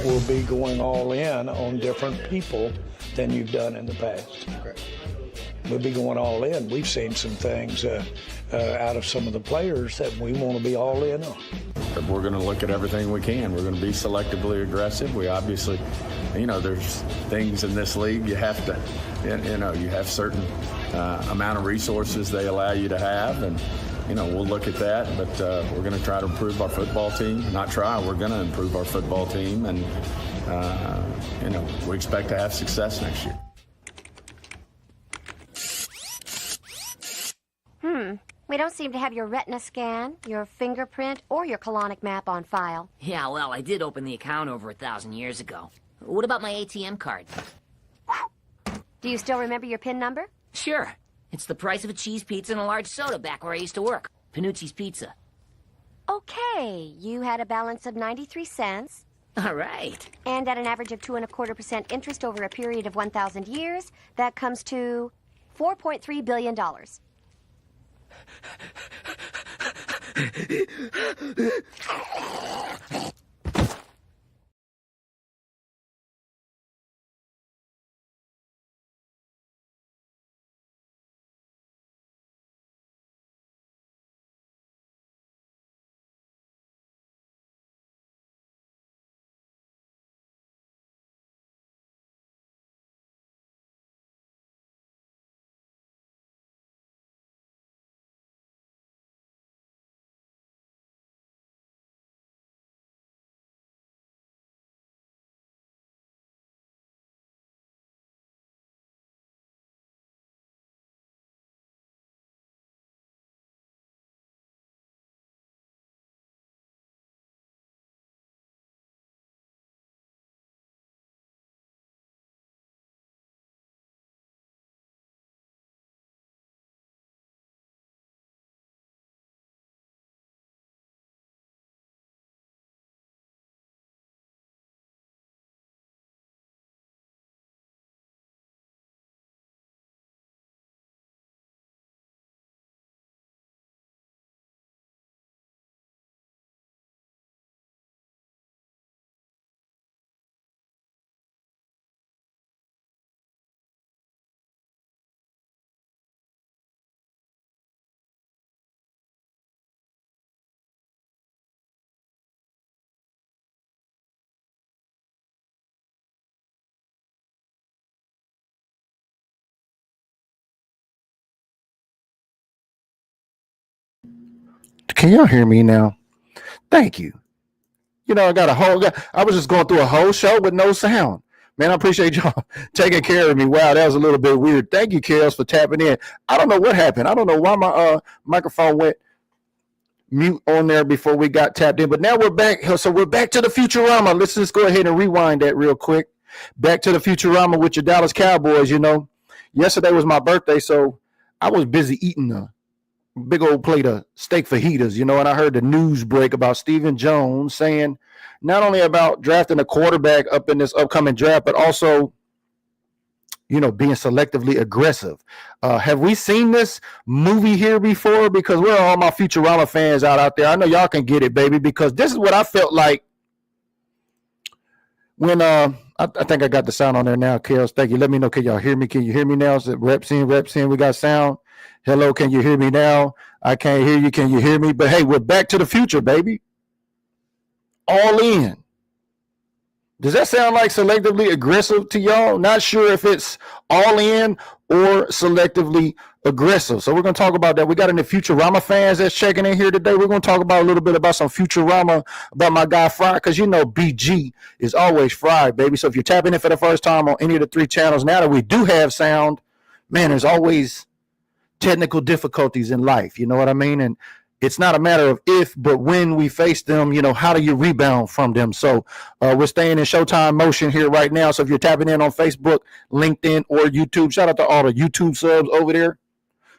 We'll be going all in on different people than you've done in the past. Okay. We'll be going all in. We've seen some things out of some of the players that we want to be all in on. We're going to look at everything we can. We're going to be selectively aggressive. We obviously, there's things in this league you have to, you have certain amount of resources they allow you to have, and we'll look at that, but we're going to try to improve our football team. Not try, we're going to improve our football team, and we expect to have success next year. We don't seem to have your retina scan, your fingerprint, or your colonic map on file. Yeah, well, I did open the account over 1,000 years ago. What about my ATM card? Do you still remember your PIN number? Sure. It's the price of a cheese pizza and a large soda back where I used to work. Panucci's Pizza. Okay, you had a balance of 93 cents. All right. And at an average of 2.25% interest over a period of 1,000 years, that comes to $4.3 billion. Can y'all hear me now? Thank you. I was just going through a whole show with no sound. Man, I appreciate y'all taking care of me. Wow, that was a little bit weird. Thank you, Kels, for tapping in. I don't know what happened. I don't know why my microphone went mute on there before we got tapped in. But now we're back. So we're back to the Futurama. Let's just go ahead and rewind that real quick. Back to the Futurama with your Dallas Cowboys. Yesterday was my birthday, so I was busy eating a big old plate of steak fajitas, and I heard the news break about Stephen Jones saying not only about drafting a quarterback up in this upcoming draft, but also, being selectively aggressive. Have we seen this movie here before? Because we're all my Futurama fans out there. I know y'all can get it, baby, because this is what I felt like when I think I got the sound on there now, Kels. Thank you. Let me know. Can y'all hear me? Can you hear me now? Is it reps in? We got sound. Hello, can you hear me now? I can't hear you. Can you hear me? But hey, we're back to the future, baby. All in. Does that sound like selectively aggressive to y'all? Not sure if it's all in or selectively aggressive. So we're going to talk about that. We got any Futurama fans that's checking in here today. We're going to talk about a little bit about some Futurama, about my guy Fry, because BG is always Fry, baby. So if you're tapping in for the first time on any of the 3 channels, now that we do have sound, man, there's always technical difficulties in life. You know what I mean? And it's not a matter of if, but when we face them, how do you rebound from them? So we're staying in Showtime motion here right now. So if you're tapping in on Facebook, LinkedIn, or YouTube, shout out to all the YouTube subs over there,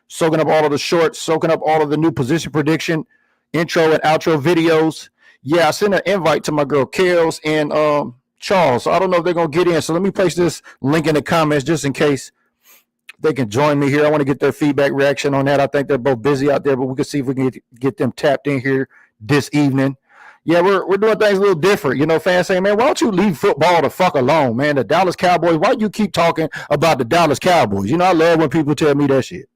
soaking up all of the shorts, soaking up all of the new position prediction, intro and outro videos. Yeah, I sent an invite to my girl Kels and Charles. So I don't know if they're going to get in. So let me place this link in the comments just in case they can join me here. I want to get their feedback reaction on that. I think they're both busy out there, but we can see if we can get them tapped in here this evening. Yeah, we're doing things a little different. You know, fans saying, man, why don't you leave football the fuck alone, man? The Dallas Cowboys, why do you keep talking about the Dallas Cowboys? You know, I love when people tell me that shit.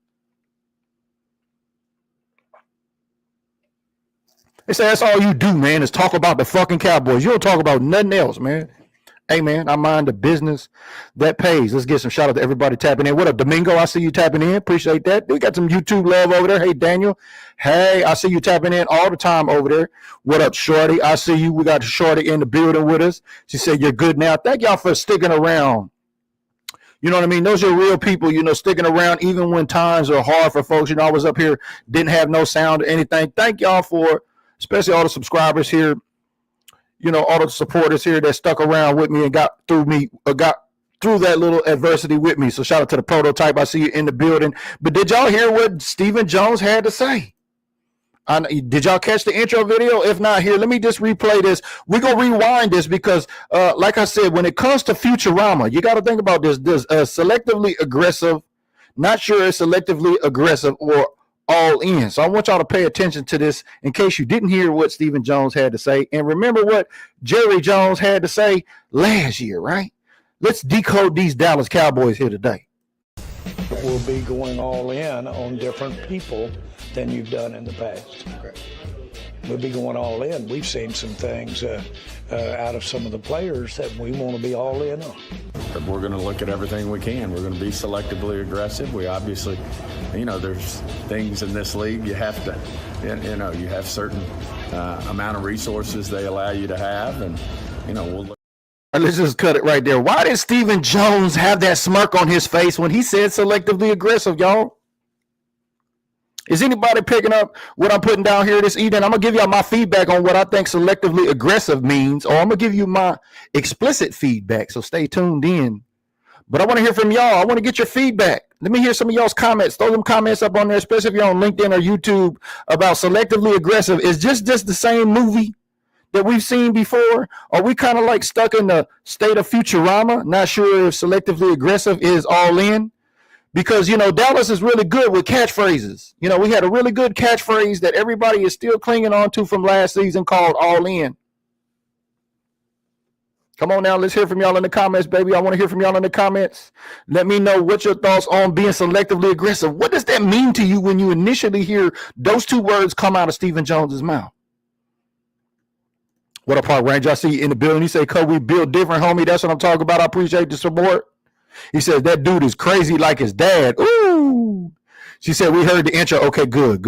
They say that's all you do, man, is talk about the fucking Cowboys. You don't talk about nothing else, man. Hey, man, I mind the business that pays. Let's get some shout out to everybody tapping in. What up, Domingo? I see you tapping in. Appreciate that. We got some YouTube love over there. Hey, Daniel. Hey, I see you tapping in all the time over there. What up, Shorty? I see you. We got Shorty in the building with us. She said you're good now. Thank y'all for sticking around. You know what I mean? Those are real people, you know, sticking around even when times are hard for folks. You know, I was up here, didn't have no sound or anything. Thank y'all for, especially all the subscribers here, you know, all the supporters here that stuck around with me and got through that little adversity with me. So shout out to the prototype. I see you in the building. But did y'all hear what Stephen Jones had to say? Did y'all catch the intro video? If not, here, let me just replay this. We're going to rewind this because, like I said, when it comes to Futurama, you got to think about this. There's selectively aggressive, not sure it's selectively aggressive or all in. So I want y'all to pay attention to this in case you didn't hear what Stephen Jones had to say. And remember what Jerry Jones had to say last year, right? Let's decode these Dallas Cowboys here today. We'll be going all in on different people than you've done in the past. We'll be going all in. We've seen some things out of some of the players that we want to be all in on. We're going to look at everything we can. We're going to be selectively aggressive. We obviously, you know, there's things in this league you have to, you know, you have certain amount of resources they allow you to have, and, you know, we'll look. Let's just cut it right there. Why did Stephen Jones have that smirk on his face when he said selectively aggressive, y'all? Is anybody picking up what I'm putting down here this evening? I'm going to give y'all my feedback on what I think selectively aggressive means, or I'm going to give you my explicit feedback, so stay tuned in. But I want to hear from y'all. I want to get your feedback. Let me hear some of y'all's comments. Throw them comments up on there, especially if you're on LinkedIn or YouTube, about selectively aggressive. Is just the same movie that we've seen before? Are we kind of like stuck in the state of Futurama? Not sure if selectively aggressive is all in. Because, you know, Dallas is really good with catchphrases. You know, we had a really good catchphrase that everybody is still clinging on to from last season called all in. Come on now, let's hear from y'all in the comments, baby. I want to hear from y'all in the comments. Let me know what your thoughts on being selectively aggressive. What does that mean to you when you initially hear those two words come out of Stephen Jones's mouth? What up, Park Ranger? I see you in the building. You say, "Cause we build different, homie." That's what I'm talking about. I appreciate the support. He says that dude is crazy like his dad. Ooh. She said, we heard the intro. Okay, good.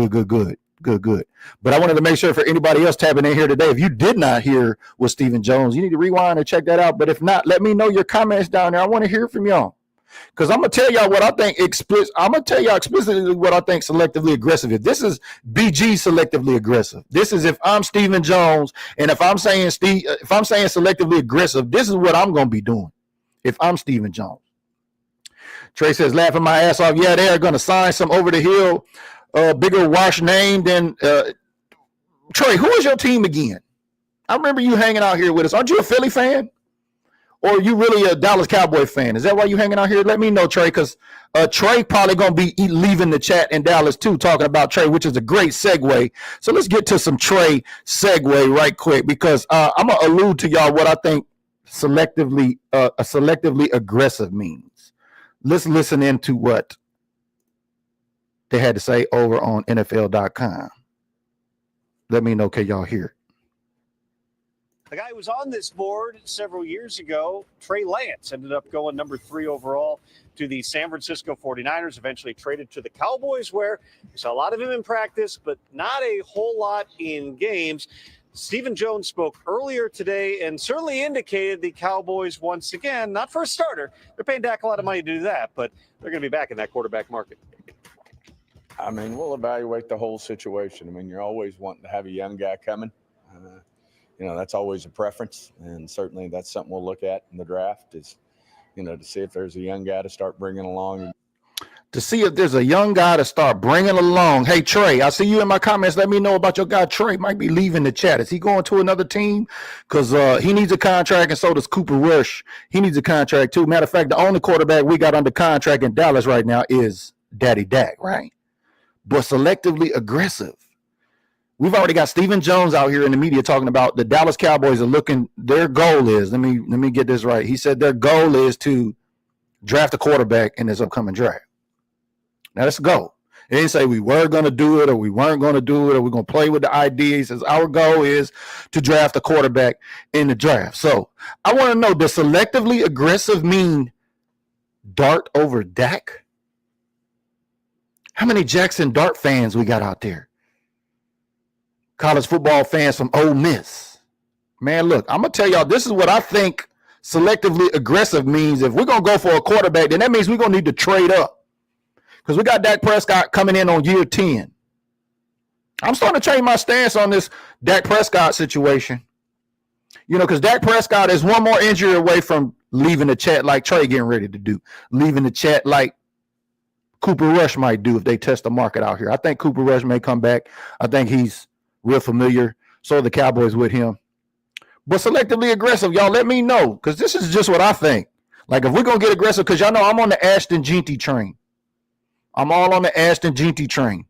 But I wanted to make sure for anybody else tapping in here today, if you did not hear what Stephen Jones, you need to rewind and check that out. But if not, let me know your comments down there. I want to hear from y'all. Because I'm going to tell y'all what I think I'm going to tell y'all explicitly what I think selectively aggressive is. This is BG selectively aggressive. This is if I'm Stephen Jones, and if I'm saying selectively aggressive, this is what I'm going to be doing if I'm Stephen Jones. Trey says, laughing my ass off. Yeah, they're going to sign some over the hill, bigger wash name than Trey. Who is your team again? I remember you hanging out here with us. Aren't you a Philly fan? Or are you really a Dallas Cowboy fan? Is that why you hanging out here? Let me know, Trey, because Trey probably going to be leaving the chat in Dallas too, talking about Trey, which is a great segue. So let's get to some Trey segue right quick, because I'm going to allude to y'all what I think selectively aggressive means. Let's listen into what they had to say over on NFL.com. Let me know, can y'all hear it? The guy who was on this board several years ago, Trey Lance, ended up going number 3 overall to the San Francisco 49ers, eventually traded to the Cowboys, where we saw a lot of him in practice, but not a whole lot in games. Stephen Jones spoke earlier today and certainly indicated the Cowboys, once again, not for a starter, they're paying Dak a lot of money to do that, but they're going to be back in that quarterback market. I mean, we'll evaluate the whole situation. I mean, you're always wanting to have a young guy coming. You know, that's always a preference, and certainly that's something we'll look at in the draft is, you know, to see if there's a young guy to start bringing along. To see if there's a young guy to start bringing along. Hey, Trey, I see you in my comments. Let me know about your guy. Trey might be leaving the chat. Is he going to another team? Because he needs a contract, and so does Cooper Rush. He needs a contract, too. Matter of fact, the only quarterback we got under contract in Dallas right now is Daddy Dak, right? But selectively aggressive. We've already got Stephen Jones out here in the media talking about the Dallas Cowboys are looking. Their goal is, let me get this right. He said their goal is to draft a quarterback in this upcoming draft. Now that's a goal. He didn't say we were going to do it or we weren't going to do it or we're going to play with the idea. He says our goal is to draft a quarterback in the draft. So I want to know, does selectively aggressive mean Dart over Dak? How many Jackson Dart fans we got out there? College football fans from Ole Miss. Man, look, I'm going to tell y'all, this is what I think selectively aggressive means. If we're going to go for a quarterback, then that means we're going to need to trade up. Because we got Dak Prescott coming in on year 10. I'm starting to change my stance on this Dak Prescott situation. You know, because Dak Prescott is one more injury away from leaving the chat like Trey getting ready to do. Leaving the chat like Cooper Rush might do if they test the market out here. I think Cooper Rush may come back. I think he's real familiar. So are the Cowboys with him. But selectively aggressive, y'all let me know. Because this is just what I think. Like if we're going to get aggressive, because y'all know I'm on the Ashton Jeanty train. I'm all on the Ashton Jeanty train.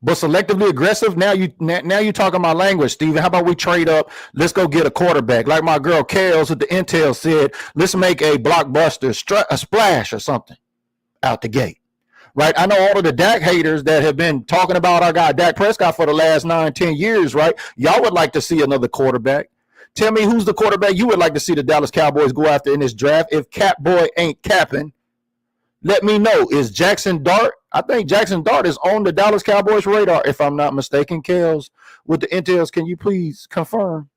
But selectively aggressive, now you talking my language, Steven. How about we trade up? Let's go get a quarterback. Like my girl Kales at the Intel said, let's make a blockbuster, a splash or something out the gate. Right? I know all of the Dak haters that have been talking about our guy Dak Prescott for the last 9-10 years, right? Y'all would like to see another quarterback. Tell me who's the quarterback you would like to see the Dallas Cowboys go after in this draft. If Cap Boy ain't capping, let me know. Is Jackson Dart? I think Jackson Dart is on the Dallas Cowboys radar, if I'm not mistaken. Kales, with the intels, can you please confirm?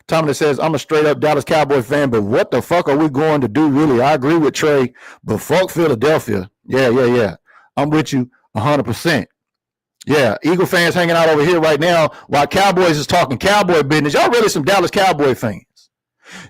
Tommy says, I'm a straight up Dallas Cowboy fan, but what the fuck are we going to do, really? I agree with Trey, but fuck Philadelphia. Yeah. I'm with you 100%. Yeah, Eagle fans hanging out over here right now while Cowboys is talking Cowboy business. Y'all really some Dallas Cowboy fans.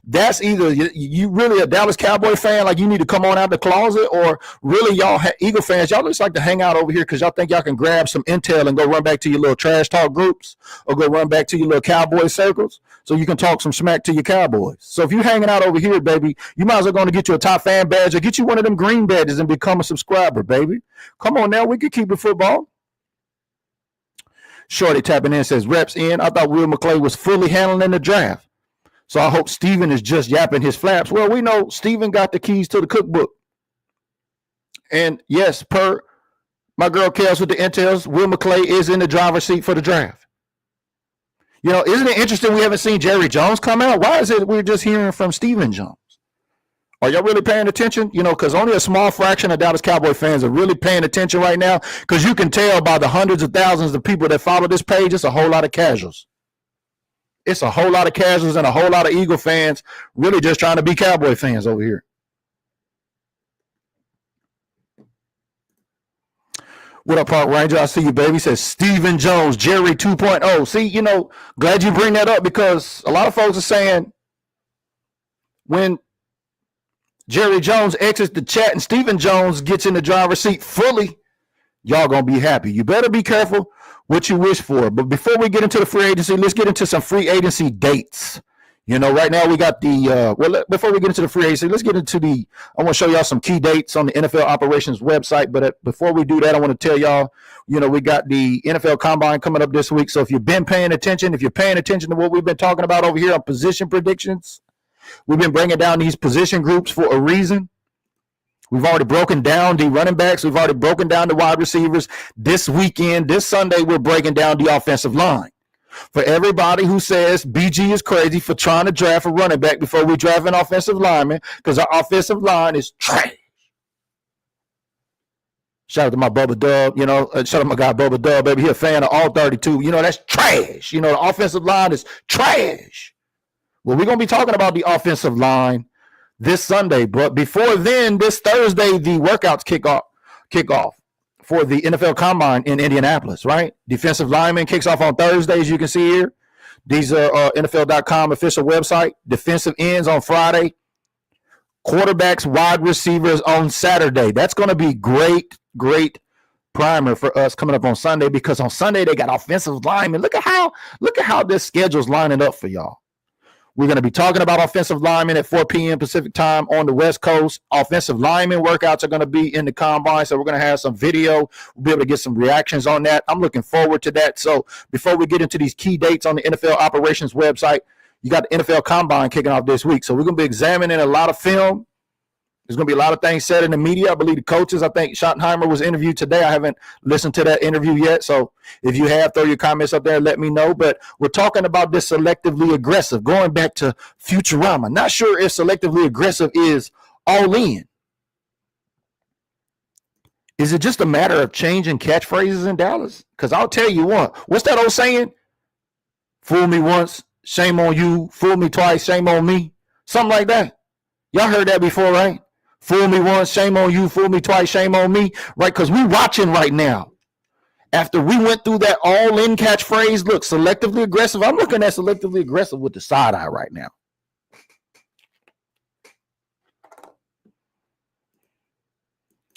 That's either you really a Dallas Cowboy fan, like you need to come on out the closet, or really y'all Eagle fans, y'all just like to hang out over here because y'all think y'all can grab some intel and go run back to your little trash talk groups or go run back to your little Cowboy circles so you can talk some smack to your Cowboys. So if you're hanging out over here, baby, you might as well go and get you a top fan badge or get you one of them green badges and become a subscriber, baby. Come on now, we can keep it football. Shorty tapping in says, reps in. I thought Will McClay was fully handling the draft. So I hope Steven is just yapping his flaps. Well, we know Steven got the keys to the cookbook. And yes, per my girl Kels with the intels, Will McClay is in the driver's seat for the draft. You know, isn't it interesting we haven't seen Jerry Jones come out? Why is it we're just hearing from Steven Jones? Are y'all really paying attention? You know, because only a small fraction of Dallas Cowboy fans are really paying attention right now, because you can tell by the hundreds of thousands of people that follow this page, it's a whole lot of casuals. It's a whole lot of casuals and a whole lot of Eagle fans really just trying to be Cowboy fans over here. What up, Park Ranger? I see you, baby. Says Stephen Jones, Jerry 2.0. See, you know, glad you bring that up, because a lot of folks are saying when Jerry Jones exits the chat and Stephen Jones gets in the driver's seat fully, y'all going to be happy. You better be careful what you wish for. But before we get into the free agency, let's get into some free agency dates. You know, right now we got the, before we get into the free agency, let's get into I want to show y'all some key dates on the NFL operations website. But before we do that, I want to tell y'all, you know, we got the NFL Combine coming up this week. So if you've been paying attention, if you're paying attention to what we've been talking about over here on position predictions, we've been bringing down these position groups for a reason. We've already broken down the running backs. We've already broken down the wide receivers. This weekend, this Sunday, we're breaking down the offensive line. For everybody who says BG is crazy for trying to draft a running back before we draft an offensive lineman, because our offensive line is trash. Shout out to my Bubba Dub, you know, shout out to my guy Bubba Dub, baby. He a fan of all 32. You know, that's trash. You know, the offensive line is trash. Well, we're going to be talking about the offensive line this Sunday, but before then, this Thursday, the workouts kick off for the NFL Combine in Indianapolis, right? Defensive lineman kicks off on Thursday, as you can see here. These are NFL.com official website. Defensive ends on Friday. Quarterbacks, wide receivers on Saturday. That's going to be great primer for us coming up on Sunday, because on Sunday they got offensive linemen. Look at how this schedule's lining up for y'all. We're going to be talking about offensive linemen at 4 p.m. Pacific time on the West Coast. Offensive lineman workouts are going to be in the combine, so we're going to have some video. We'll be able to get some reactions on that. I'm looking forward to that. So before we get into these key dates on the NFL operations website, you got the NFL combine kicking off this week. So we're going to be examining a lot of film. There's going to be a lot of things said in the media. I believe the coaches, I think Schottenheimer was interviewed today. I haven't listened to that interview yet. So if you have, throw your comments up there and let me know. But we're talking about this selectively aggressive, going back to Futurama. Not sure if selectively aggressive is all in. Is it just a matter of changing catchphrases in Dallas? Because I'll tell you what. What's that old saying? Fool me once, shame on you. Fool me twice, shame on me. Something like that. Y'all heard that before, right? Fool me once, shame on you. Fool me twice, shame on me. Right? Because we're watching right now. After we went through that all-in catchphrase, look, selectively aggressive. I'm looking at selectively aggressive with the side eye right now.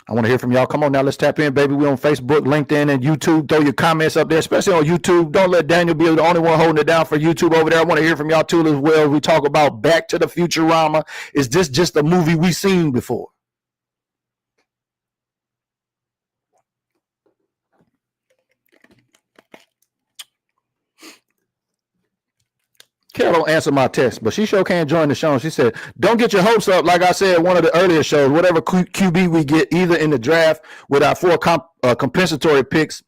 I want to hear from y'all. Come on now, let's tap in, baby. We're on Facebook, LinkedIn, and YouTube. Throw your comments up there, especially on YouTube. Don't let Daniel be the only one holding it down for YouTube over there. I want to hear from y'all too as well. We talk about Back to the Futurama. Is this just a movie we've seen before? Carol don't answer my text, but she sure can't join the show. She said, don't get your hopes up. Like I said, one of the earlier shows, whatever QB we get either in the draft with our 4 compensatory picks,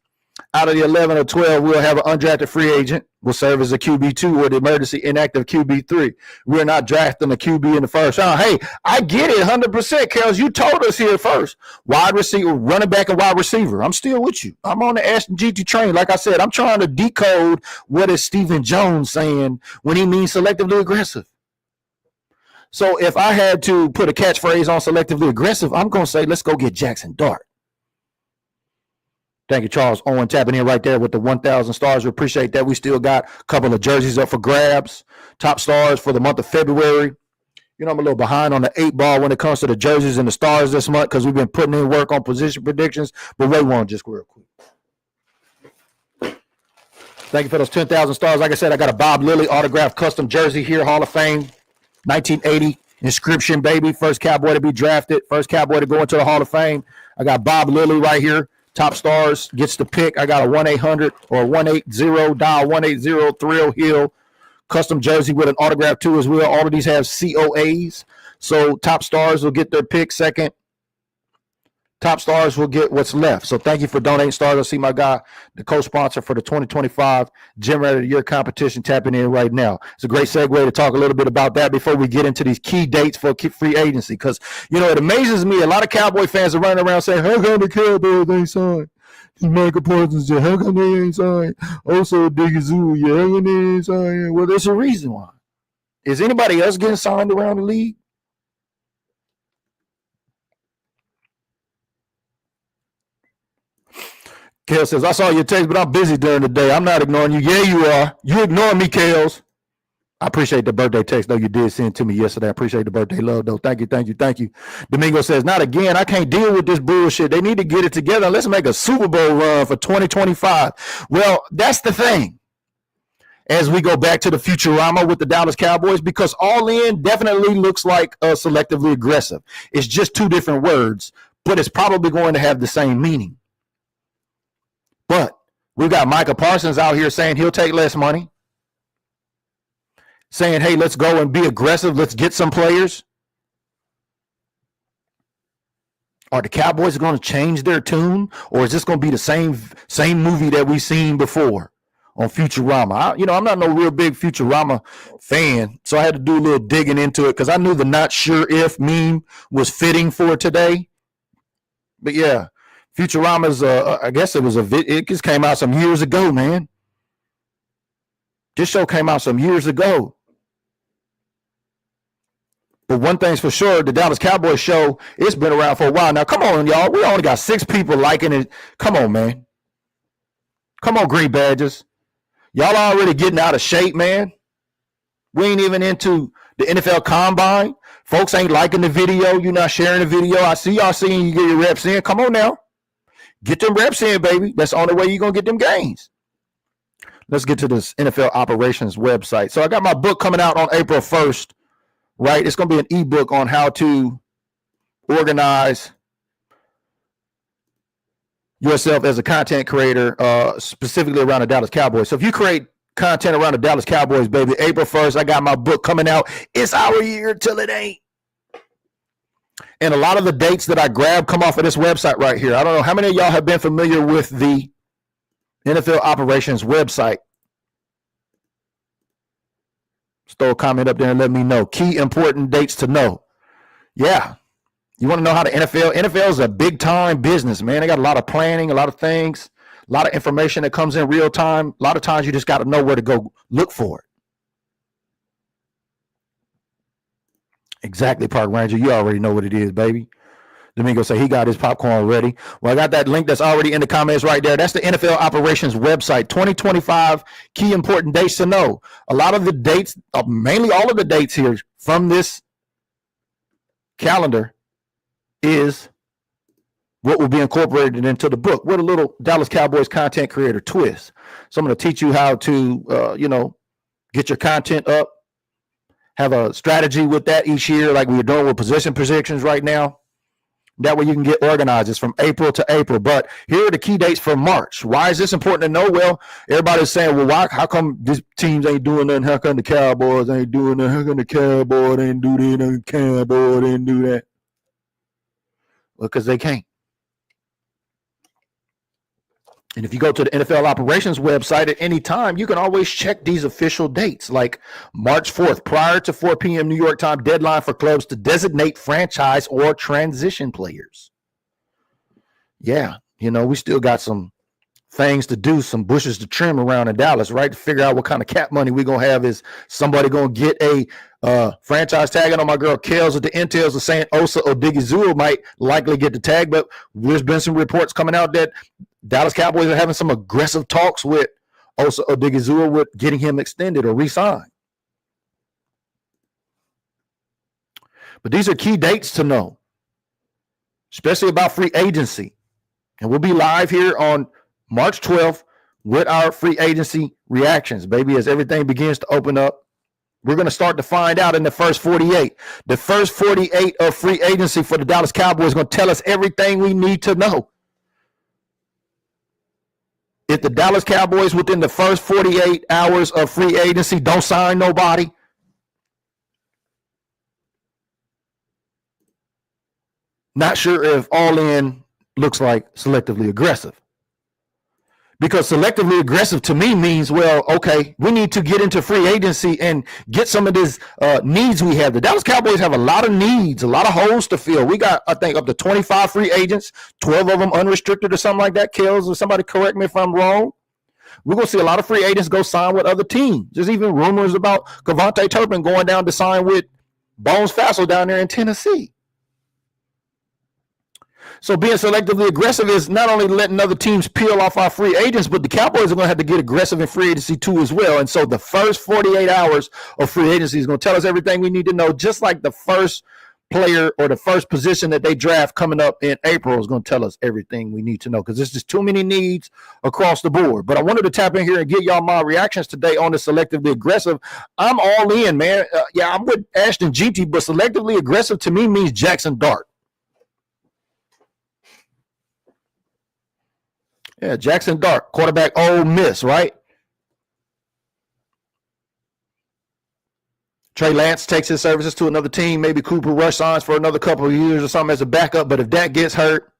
out of the 11 or 12, we'll have an undrafted free agent. Will serve as a QB2 or the emergency inactive QB3. We're not drafting a QB in the first round. Hey, I get it 100%, Kels. You told us here first. Wide receiver, running back, and wide receiver. I'm still with you. I'm on the Ashton GT train. Like I said, I'm trying to decode what is Stephen Jones saying when he means selectively aggressive. So if I had to put a catchphrase on selectively aggressive, I'm going to say, let's go get Jackson Dart. Thank you, Charles Owen, tapping in right there with the 1,000 stars. We appreciate that. We still got a couple of jerseys up for grabs. Top stars for the month of February. You know, I'm a little behind on the 8 ball when it comes to the jerseys and the stars this month because we've been putting in work on position predictions. But wait one just real quick. Thank you for those 10,000 stars. Like I said, I got a Bob Lilly autographed custom jersey here, Hall of Fame, 1980 inscription, baby. First Cowboy to be drafted, first Cowboy to go into the Hall of Fame. I got Bob Lilly right here. Top stars gets the pick. I got a 1-800 or 180 dial 180 Thrill Hill custom jersey with an autograph too as well. All of these have COAs. So top stars will get their pick second. Top stars will get what's left. So thank you for donating stars. I see my guy, the co-sponsor for the 2025 Generator of the Year competition, tapping in right now. It's a great segue to talk a little bit about that before we get into these key dates for free agency. Because, you know, it amazes me. A lot of Cowboy fans are running around saying, how come the Cowboys ain't signed? Michael Parsons, how come they ain't signed? Also, Digazoo, how come they ain't signed? Well, there's a reason why. Is anybody else getting signed around the league? Kale says, I saw your text, but I'm busy during the day. I'm not ignoring you. Yeah, you are. You ignoring me, Kales. I appreciate the birthday text, though. You did send to me yesterday. I appreciate the birthday love, though. Thank you, thank you, thank you. Domingo says, not again. I can't deal with this bullshit. They need to get it together. Let's make a Super Bowl run for 2025. Well, that's the thing. As we go back to the Futurama with the Dallas Cowboys, because all in definitely looks like selectively aggressive. It's just 2 different words, but it's probably going to have the same meaning. But we got Micah Parsons out here saying he'll take less money, saying, hey, let's go and be aggressive. Let's get some players. Are the Cowboys going to change their tune, or is this going to be the same movie that we've seen before on Futurama? I'm not no real big Futurama fan, so I had to do a little digging into it because I knew the not sure if meme was fitting for today. But yeah. Futurama's, I guess it just came out some years ago, man. This show came out some years ago. But one thing's for sure, the Dallas Cowboys show, it's been around for a while. Now, come on, y'all. We only got 6 people liking it. Come on, man. Come on, Green Badgers. Y'all already getting out of shape, man. We ain't even into the NFL Combine. Folks ain't liking the video. You're not sharing the video. I see y'all seeing you get your reps in. Come on now. Get them reps in, baby. That's the only way you're going to get them gains. let's get to this NFL operations website. So I got my book coming out on April 1st, right? It's going to be an ebook on how to organize yourself as a content creator, specifically around the Dallas Cowboys. So if you create content around the Dallas Cowboys, baby, April 1st, I got my book coming out. It's our year till it ain't. And a lot of the dates that I grabbed come off of this website right here. I don't know how many of y'all have been familiar with the NFL operations website. Just throw a comment up there and let me know. Key important dates to know. Yeah. You want to know how the NFL is a big time business, man. They got a lot of planning, a lot of things, a lot of information that comes in real time. A lot of times you just got to know where to go look for it. Exactly, Park Ranger. You already know what it is, baby. Domingo say he got his popcorn ready. Well, I got that link that's already in the comments right there. That's the NFL operations website, 2025 key important dates to know. A lot of the dates, mainly all of the dates here from this calendar is what will be incorporated into the book with a little Dallas Cowboys content creator twist. So I'm going to teach you how to, get your content up, have a strategy with that each year, like we're doing with position predictions right now. That way you can get organized. It's from April to April. But here are the key dates for March. Why is this important to know? Well, everybody's saying, well, why? How come these teams ain't doing nothing? How come the Cowboys ain't doing nothing? How come the Cowboys ain't do this and the Cowboys ain't do that? Well, because they can't. And if you go to the NFL operations website at any time, you can always check these official dates, like March 4th, prior to 4 p.m. New York time, deadline for clubs to designate franchise or transition players. Yeah, we still got some things to do, some bushes to trim around in Dallas, right? To figure out what kind of cap money we're going to have. Is somebody going to get a franchise tag? I know my girl Kels at the Intels are saying Osa Odigizua might likely get the tag, but there's been some reports coming out that Dallas Cowboys are having some aggressive talks with Osa Odigizua with getting him extended or re-signed. But these are key dates to know, especially about free agency. And we'll be live here on March 12th with our free agency reactions, baby, as everything begins to open up. We're going to start to find out in the first 48. The first 48 of free agency for the Dallas Cowboys is going to tell us everything we need to know. If the Dallas Cowboys within the first 48 hours of free agency don't sign nobody, not sure if all in looks like selectively aggressive. Because selectively aggressive to me means, well, okay, we need to get into free agency and get some of these needs we have. The Dallas Cowboys have a lot of needs, a lot of holes to fill. We got, I think, up to 25 free agents, 12 of them unrestricted or something like that. Kells, or somebody correct me if I'm wrong. We're going to see a lot of free agents go sign with other teams. There's even rumors about Cavante Turpin going down to sign with Bones Fassel down there in Tennessee. So being selectively aggressive is not only letting other teams peel off our free agents, but the Cowboys are going to have to get aggressive in free agency too as well. And so the first 48 hours of free agency is going to tell us everything we need to know, just like the first player or the first position that they draft coming up in April is going to tell us everything we need to know, because there's just too many needs across the board. But I wanted to tap in here and get y'all my reactions today on the selectively aggressive. I'm all in, man. I'm with Ashton GT, but selectively aggressive to me means Jackson Dart. Yeah, Jackson Dart, quarterback, Ole Miss, right? Trey Lance takes his services to another team. Maybe Cooper Rush signs for another couple of years or something as a backup. But if that gets hurt,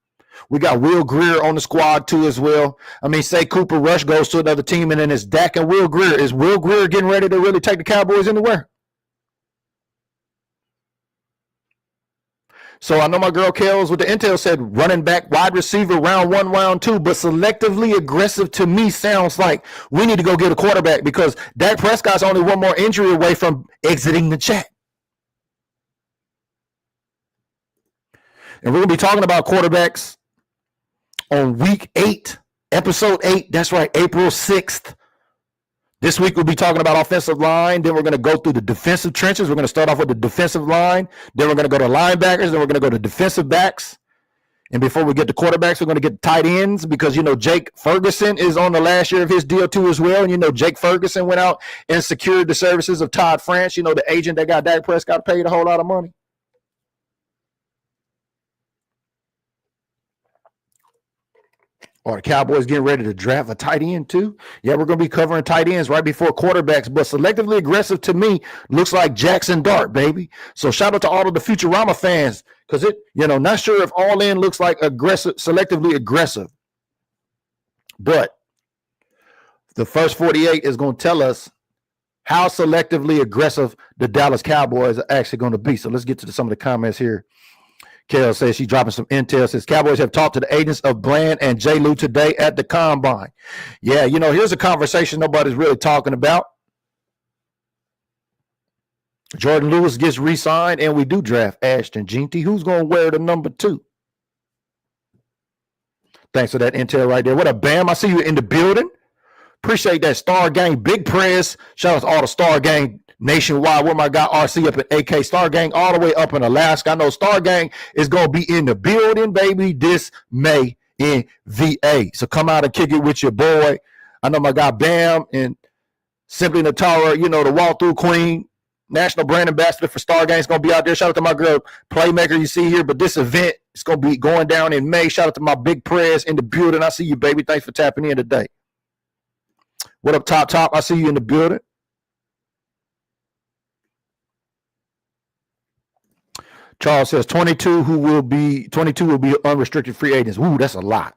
we got Will Grier on the squad too as well. I mean, say Cooper Rush goes to another team and then it's Dak and Will Grier. Is Will Grier getting ready to really take the Cowboys anywhere? So I know my girl Kells with the Intel said running back, wide receiver, round 1, round 2, but selectively aggressive to me sounds like we need to go get a quarterback, because Dak Prescott's only one more injury away from exiting the chat. And we're going to be talking about quarterbacks on week 8, episode 8. That's right, April 6th. This week we'll be talking about offensive line. Then we're going to go through the defensive trenches. We're going to start off with the defensive line. Then we're going to go to linebackers. Then we're going to go to defensive backs. And before we get to quarterbacks, we're going to get tight ends because, Jake Ferguson is on the last year of his deal too as well. And, Jake Ferguson went out and secured the services of Todd France, the agent that got Dak Prescott paid a whole lot of money. Are the Cowboys getting ready to draft a tight end too? Yeah, we're going to be covering tight ends right before quarterbacks. But selectively aggressive to me looks like Jackson Dart, baby. So shout out to all of the Futurama fans because not sure if All In looks like selectively aggressive. But the first 48 is going to tell us how selectively aggressive the Dallas Cowboys are actually going to be. So let's get to some of the comments here. Kale says she's dropping some intel. Says Cowboys have talked to the agents of Bland and J. Lou today at the Combine. Yeah, here's a conversation nobody's really talking about. Jordan Lewis gets re-signed, and we do draft Ashton Jeanty. Who's going to wear the number 2? Thanks for that intel right there. What up, Bam? I see you in the building. Appreciate that, Star Gang. Big press. Shout out to all the Star Gang nationwide. Where my guy RC up at AK. Star Gang all the way up in Alaska. I know Star Gang is going to be in the building, baby, this May in VA. So come out and kick it with your boy. I know my guy Bam and Simply Natara, the walkthrough queen, national brand ambassador for Star Gang is going to be out there. Shout out to my girl Playmaker you see here. But this event is going to be going down in May. Shout out to my big press in the building. I see you, baby. Thanks for tapping in today. What up, Top? I see you in the building. Charles says 22 will be unrestricted free agents. Ooh, that's a lot,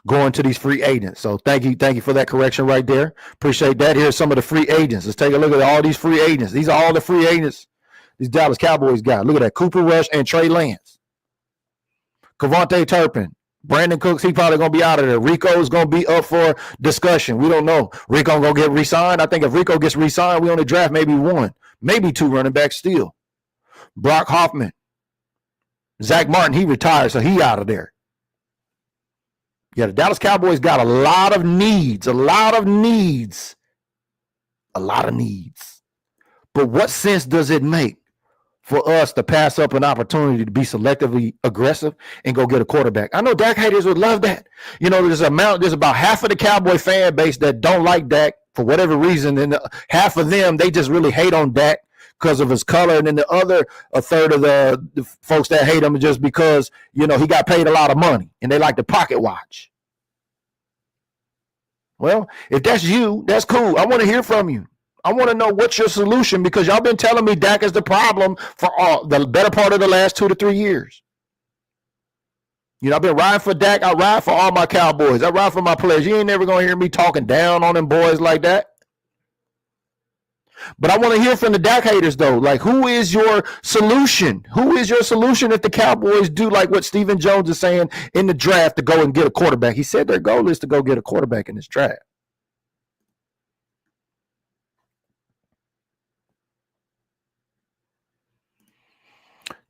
going to these free agents. So thank you for that correction right there. Appreciate that. Here's some of the free agents. Let's take a look at all these free agents. These are all the free agents these Dallas Cowboys got. Look at that. Cooper Rush and Trey Lance. Kavontae Turpin. Brandon Cooks, he probably going to be out of there. Rico's going to be up for discussion. We don't know. Rico going to get re-signed. I think if Rico gets re-signed, we only draft maybe 1, maybe 2 running backs still. Brock Hoffman. Zach Martin, he retired, so he out of there. Yeah, the Dallas Cowboys got a lot of needs. But what sense does it make for us to pass up an opportunity to be selectively aggressive and go get a quarterback? I know Dak haters would love that. There's about half of the Cowboy fan base that don't like Dak for whatever reason, and half of them, they just really hate on Dak because of his color, and then a third of the folks that hate him just because, he got paid a lot of money, and they like to pocket watch. Well, if that's you, that's cool. I want to hear from you. I want to know what's your solution because y'all been telling me Dak is the problem for the better part of the last 2 to 3 years. I've been riding for Dak. I ride for all my Cowboys. I ride for my players. You ain't never going to hear me talking down on them boys like that. But I want to hear from the Dak haters, though. Like, who is your solution? Who is your solution if the Cowboys do like what Stephen Jones is saying in the draft to go and get a quarterback? He said their goal is to go get a quarterback in this draft.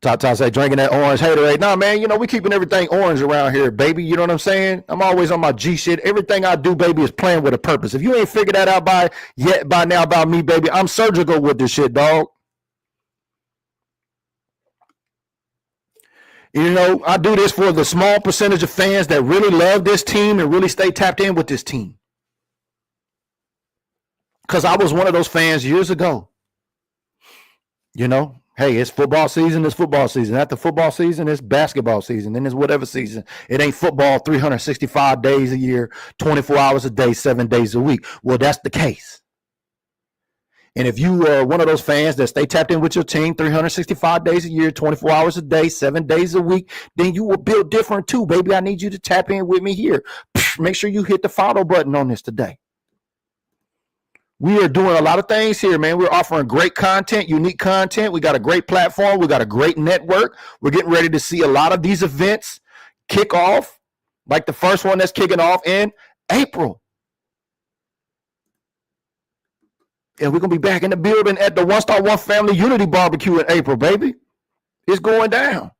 Tata say, drinking that orange haterade. Nah, man, we keeping everything orange around here, baby. You know what I'm saying? I'm always on my G shit. Everything I do, baby, is playing with a purpose. If you ain't figured that out by now about me, baby, I'm surgical with this shit, dog. I do this for the small percentage of fans that really love this team and really stay tapped in with this team. Because I was one of those fans years ago. Hey, it's football season. After football season, it's basketball season. Then it's whatever season. It ain't football 365 days a year, 24 hours a day, 7 days a week. Well, that's the case. And if you are one of those fans that stay tapped in with your team 365 days a year, 24 hours a day, 7 days a week, then you will build different too, baby. I need you to tap in with me here. Make sure you hit the follow button on this today. We are doing a lot of things here, man. We're offering great content, unique content. We got a great platform. We got a great network. We're getting ready to see a lot of these events kick off, like the first one that's kicking off in April. And we're going to be back in the building at the One Star One Family Unity Barbecue in April, baby. It's going down.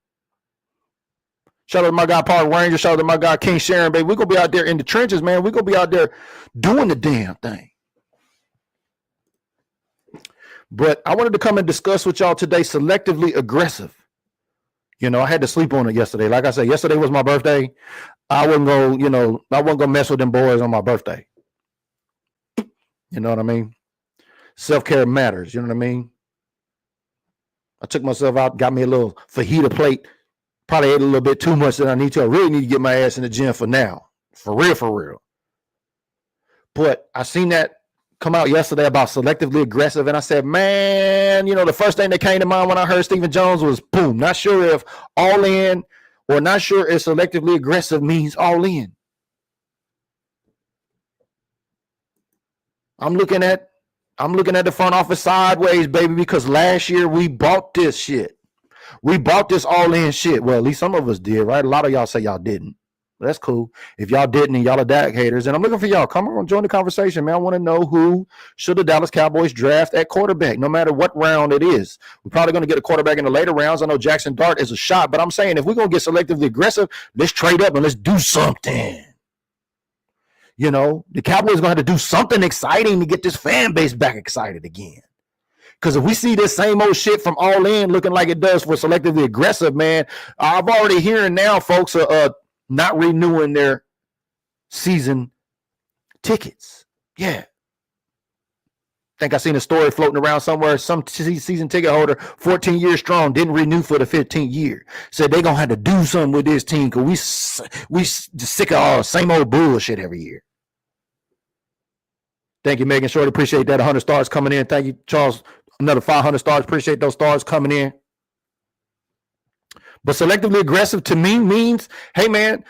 Shout out to my guy, Park Ranger. Shout out to my guy, King Sharon, baby. We're going to be out there in the trenches, man. We're going to be out there doing the damn thing. But I wanted to come and discuss with y'all today selectively aggressive. You know, I had to sleep on it yesterday. Like I said, yesterday was my birthday. I wasn't gonna mess with them boys on my birthday. You know what I mean? Self-care matters. You know what I mean? I took myself out, got me a little fajita plate. Probably ate a little bit too much than I need to. I really need to get my ass in the gym for now. For real, for real. But I seen that come out yesterday about selectively aggressive, and I said, man, you know, the first thing that came to mind when I heard Stephen Jones was, boom, not sure if all in or not sure if selectively aggressive means all in. I'm looking at the front office sideways, baby, because last year we bought this shit. We bought this all-in shit. Well, at least some of us did, right? A lot of y'all say y'all didn't. But that's cool. If y'all didn't and y'all are Dak haters, and I'm looking for y'all, come on, join the conversation, man. I want to know who should the Dallas Cowboys draft at quarterback, no matter what round it is. We're probably going to get a quarterback in the later rounds. I know Jackson Dart is a shot, but I'm saying if we're going to get selectively aggressive, let's trade up and let's do something. You know, the Cowboys are going to have to do something exciting to get this fan base back excited again. Because if we see this same old shit from all in looking like it does for selectively aggressive, man, I've already hearing now folks are not renewing their season tickets. Yeah. I think I seen a story floating around somewhere. Some season ticket holder, 14 years strong, didn't renew for the 15th year. Said they're going to have to do something with this team because we just sick of all the same old bullshit every year. Thank you, Megan Short. Appreciate that. 100 stars coming in. Thank you, Charles. Another 500 stars. Appreciate those stars coming in. But selectively aggressive to me means, hey, man,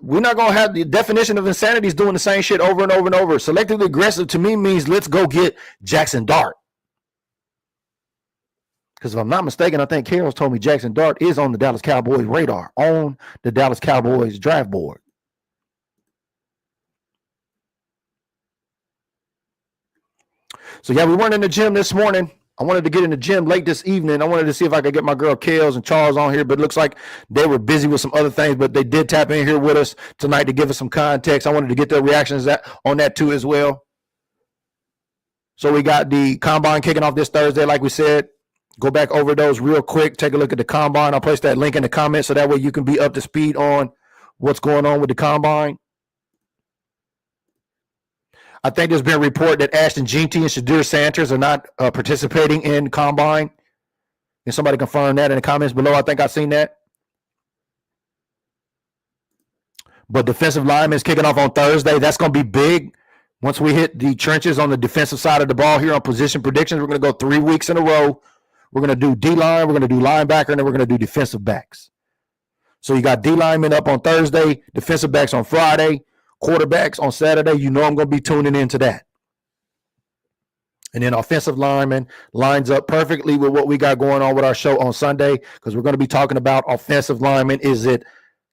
we're not going to have the definition of insanity is doing the same shit over and over and over. Selectively aggressive to me means let's go get Jackson Dart. Because if I'm not mistaken, I think Carol's told me Jackson Dart is on the Dallas Cowboys radar, on the Dallas Cowboys draft board. So, yeah, we weren't in the gym this morning. I wanted to get in the gym late this evening. I wanted to see if I could get my girl Kels and Charles on here, but it looks like they were busy with some other things, but they did tap in here with us tonight to give us some context. I wanted to get their reactions on that too as well. So we got the Combine kicking off this Thursday, like we said. Go back over those real quick. Take a look at the Combine. I'll place that link in the comments so that way you can be up to speed on what's going on with the Combine. I think there's been a report that Ashton Jeanty and Shadir Sanders are not participating in Combine. Can somebody confirm that in the comments below? I think I've seen that. But defensive linemen is kicking off on Thursday. That's going to be big. Once we hit the trenches on the defensive side of the ball here on position predictions, we're going to go 3 weeks in a row. We're going to do D-line, we're going to do linebacker, and then we're going to do defensive backs. So you got D-linemen up on Thursday, defensive backs on Friday, quarterbacks on Saturday. You know I'm going to be tuning into that. And then offensive lineman lines up perfectly with what we got going on with our show on Sunday, because we're going to be talking about offensive linemen. Is it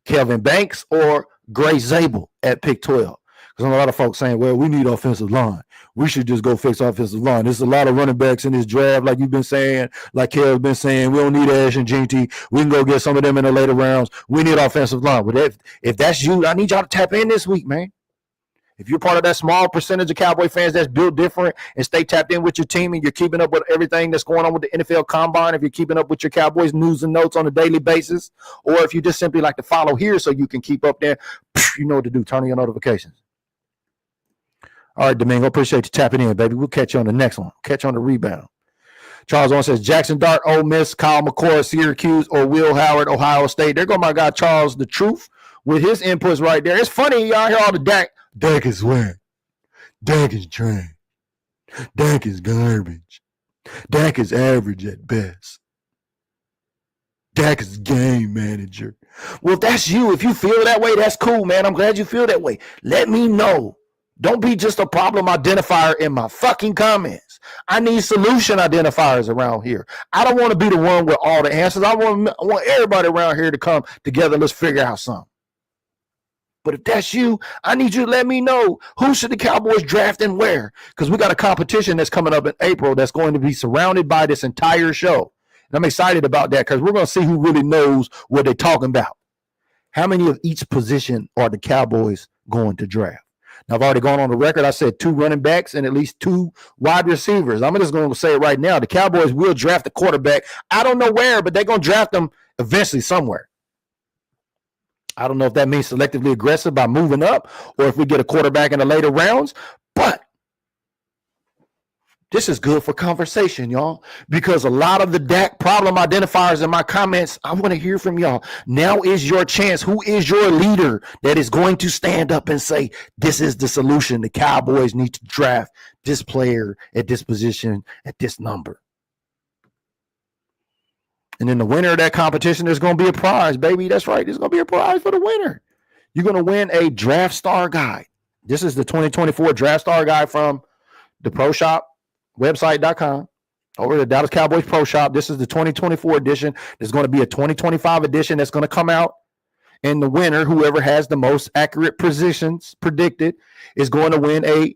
Kelvin Banks or Gray Zabel at pick 12? Because a lot of folks saying, well, we need offensive line. We should just go fix offensive line. There's a lot of running backs in this draft, like you've been saying, like Kel's been saying. We don't need Ashton Jeanty. We can go get some of them in the later rounds. We need offensive line. But if that's you, I need y'all to tap in this week, man. If you're part of that small percentage of Cowboy fans that's built different and stay tapped in with your team and you're keeping up with everything that's going on with the NFL Combine, if you're keeping up with your Cowboys news and notes on a daily basis, or if you just simply like to follow here so you can keep up there, you know what to do. Turn on your notifications. All right, Domingo, appreciate you tapping in, baby. We'll catch you on the next one. Catch you on the rebound. Charles Owen says, Jackson Dart, Ole Miss, Kyle McCord, Syracuse, or Will Howard, Ohio State. There go my guy Charles the Truth with his inputs right there. It's funny, y'all hear all the Dak. Dak is whack. Dak is trash. Dak is garbage. Dak is average at best. Dak is game manager. Well, if that's you, if you feel that way, that's cool, man. I'm glad you feel that way. Let me know. Don't be just a problem identifier in my fucking comments. I need solution identifiers around here. I don't want to be the one with all the answers. I want everybody around here to come together. Let's figure out something. But if that's you, I need you to let me know who should the Cowboys draft and where, because we got a competition that's coming up in April that's going to be surrounded by this entire show. And I'm excited about that because we're going to see who really knows what they're talking about. How many of each position are the Cowboys going to draft? Now, I've already gone on the record. I said 2 running backs and at least 2 wide receivers. I'm just going to say it right now. The Cowboys will draft a quarterback. I don't know where, but they're going to draft them eventually somewhere. I don't know if that means selectively aggressive by moving up or if we get a quarterback in the later rounds, but this is good for conversation, y'all, because a lot of the Dak problem identifiers in my comments, I want to hear from y'all. Now is your chance. Who is your leader that is going to stand up and say, this is the solution? The Cowboys need to draft this player at this position at this number. And in the winner of that competition, there's going to be a prize, baby. That's right. There's going to be a prize for the winner. You're going to win a Draft Star Guide. This is the 2024 Draft Star Guide from the Pro Shop website.com over the Dallas Cowboys Pro Shop. This is the 2024 edition. There's going to be a 2025 edition that's going to come out. And the winner, whoever has the most accurate positions predicted, is going to win a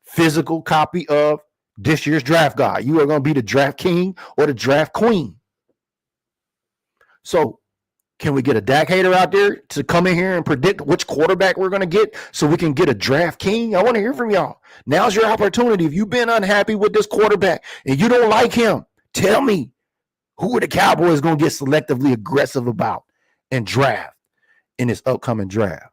physical copy of this year's draft guide. You are going to be the draft king or the draft queen. So can we get a Dak hater out there to come in here and predict which quarterback we're going to get so we can get a draft king? I want to hear from y'all. Now's your opportunity. If you've been unhappy with this quarterback and you don't like him, tell me, who are the Cowboys going to get selectively aggressive about and draft in this upcoming draft?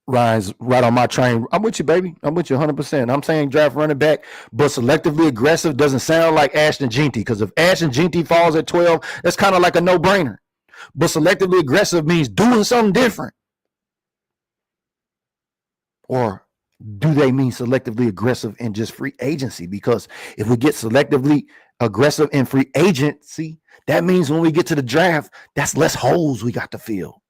Ryan's right on my train. I'm with you, baby. I'm with you 100%. I'm saying draft running back, but selectively aggressive doesn't sound like Ashton Jeanty, because if Ashton Jeanty falls at 12, that's kind of like a no-brainer. But selectively aggressive means doing something different. Or do they mean selectively aggressive in just free agency? Because if we get selectively aggressive in free agency, that means when we get to the draft, that's less holes we got to fill.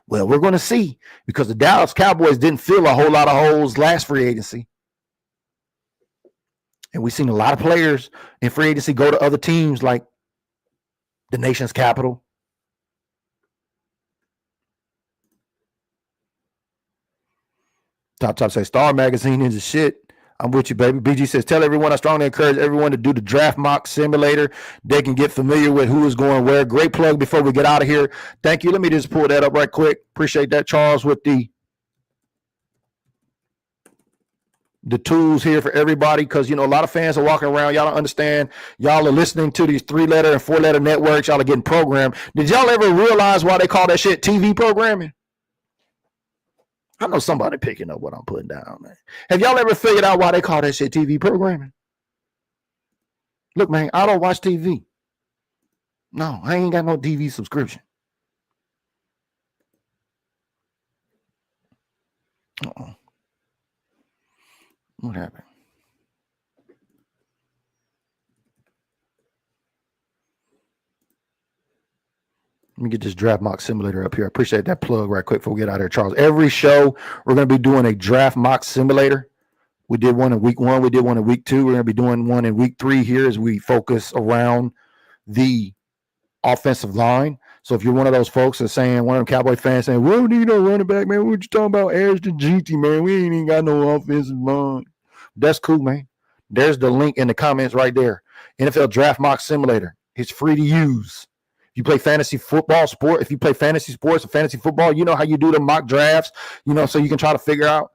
Well, we're going to see, because the Dallas Cowboys didn't fill a whole lot of holes last free agency. And we've seen a lot of players in free agency go to other teams like the nation's capital. Top say Star Magazine is the shit. I'm with you, baby. BG says, tell everyone, I strongly encourage everyone to do the draft mock simulator. They can get familiar with who is going where. Great plug before we get out of here. Thank you. Let me just pull that up right quick. Appreciate that, Charles, with the tools here for everybody, because, you know, a lot of fans are walking around. Y'all don't understand. Y'all are listening to these 3-letter and 4-letter networks. Y'all are getting programmed. Did y'all ever realize why they call that shit TV programming? I know somebody picking up what I'm putting down, man. Have y'all ever figured out why they call that shit TV programming? Look, man, I don't watch TV. No, I ain't got no TV subscription. What happened? Let me get this draft mock simulator up here. I appreciate that plug right quick before we get out of here, Charles. Every show, we're going to be doing a draft mock simulator. We did one in week 1. We did one in week 2. We're going to be doing one in week 3 here as we focus around the offensive line. So if you're one of those folks that's saying, one of them Cowboy fans saying, we don't need no running back, man. What you talking about, Ashton Jeanty, man? We ain't even got no offensive line. That's cool, man. There's the link in the comments right there. NFL Draft Mock Simulator. It's free to use. You play fantasy football sport. If you play fantasy sports or fantasy football, you know how you do the mock drafts, you know, so you can try to figure out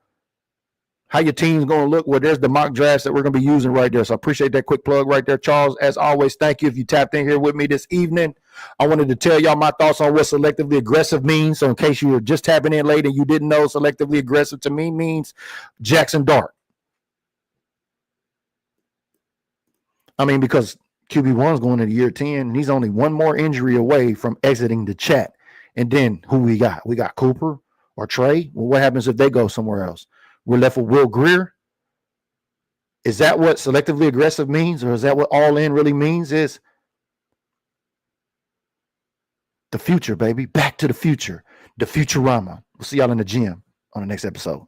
how your team's going to look. Well, there's the mock drafts that we're going to be using right there. So I appreciate that quick plug right there, Charles. As always, thank you if you tapped in here with me this evening. I wanted to tell y'all my thoughts on what selectively aggressive means. So in case you were just tapping in late and you didn't know, selectively aggressive to me means Jackson Dart. I mean, because QB1 is going into year 10, and he's only one more injury away from exiting the chat. And then who we got? We got Cooper or Trey. Well, what happens if they go somewhere else? We're left with Will Greer. Is that what selectively aggressive means, or is that what all in really means? Is the future, baby. Back to the future. The Futurama. We'll see y'all in the gym on the next episode.